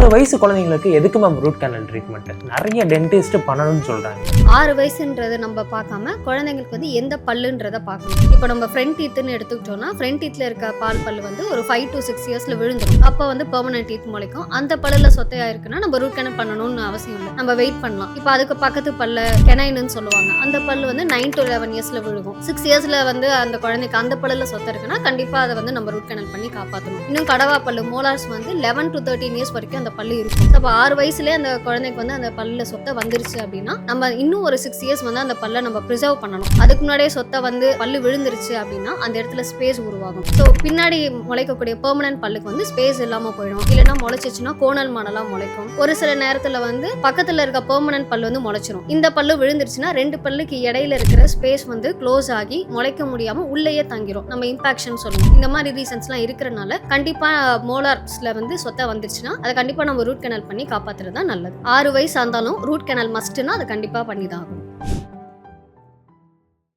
6 வயசு குழந்தைங்களுக்கு எதுக்கு மேம் ரூட் கேனல் ட்ரீட்மெண்ட்? நிறைய டென்டிஸ்ட் பண்ணணும்னு சொல்றாங்க. 6 வயசுன்றதை நம்ம பார்க்காம குழந்தைங்களுக்கு வந்து எந்த பல்லுன்றதை பார்க்கணும். இப்போ நம்ம ஃப்ரண்ட் டீத்துன்னு எடுத்துக்கிட்டோம்னா ஃப்ரண்ட் டீத்தில் இருக்க பல்லு வந்து ஒரு 5 to 6 இயர்ஸில் விழுந்துடும். அப்போ வந்து பெர்மனன்ட் டீத் முளைக்கும். அந்த பல்லில் சொத்தையாக இருக்குன்னா நம்ம ரூட் கேனல் பண்ணணும்னு அவசியம் இல்லை, நம்ம வெயிட் பண்ணலாம். இப்போ அதுக்கு பக்கத்து பல்ல கெனைன்னு சொல்லுவாங்க, அந்த பல்லு வந்து 9 to 11 இயர்ஸில் விழுகும். 6 இயர்ஸில் வந்து அந்த குழந்தைக்கு அந்த பல்லில் சொத்தை இருக்குன்னா கண்டிப்பாக அதை வந்து நம்ம ரூட் கேனல் பண்ணி காப்பாற்றணும். இன்னும் கடவா பல்லு மோலார்ஸ் வந்து 11 to 13 இயர்ஸ் வரைக்கும் அந்த பல்லு இருக்கும். அப்போ 6 வயசுலேயே அந்த குழந்தைக்கு வந்து அந்த பல்லில் சொத்தை வந்துருச்சு அப்படின்னா நம்ம இன்னும் ஒரு 6 இயர்ஸ் வந்து அந்த பல்லை நம்ம ப்ரிசர்வ் பண்ணணும். அதுக்கு முன்னாடியே சொத்தை வந்து பல்லு விழுந்துருச்சு அப்படின்னா அந்த இடத்துல ஸ்பேஸ் உருவாகும். ஸோ பின்னாடி முளைக்கக்கூடிய பெர்மனன்ட் பல்லுக்கு வந்து ஸ்பேஸ் இல்லாமல் போயிடும். இல்லைன்னா முளைச்சிச்சுன்னா கோணல் மாடலாக முளைக்கும். ஒரு சில நேரத்தில் வந்து பக்கத்தில் இருக்க பெர்மனன்ட் பல்லு வந்து முளைச்சிரும். இந்த பல்லு விழுந்துருச்சுன்னா 2 பல்லுக்கு இடையில இருக்கிற ஸ்பேஸ் வந்து க்ளோஸ் ஆகி முளைக்க முடியாமல் உள்ளேயே தங்கிரும். நம்ம இம்பாக்ஷன் சொல்லணும். இந்த மாதிரி ரீசன்ஸ்லாம் இருக்கிறனால கண்டிப்பாக மோலார்ஸ்ல வந்து சொத்தை வந்துருச்சுன்னா அதை கண்டிப்பாக நம்ம ரூட் கேனல் பண்ணி காப்பாற்றுறது தான் நல்லது. 6 வயசு ஆனாலும் ரூட் கேனல் மஸ்ட்னா அதை கண்டிப்பாக பண்ணி தான் ஆகும்.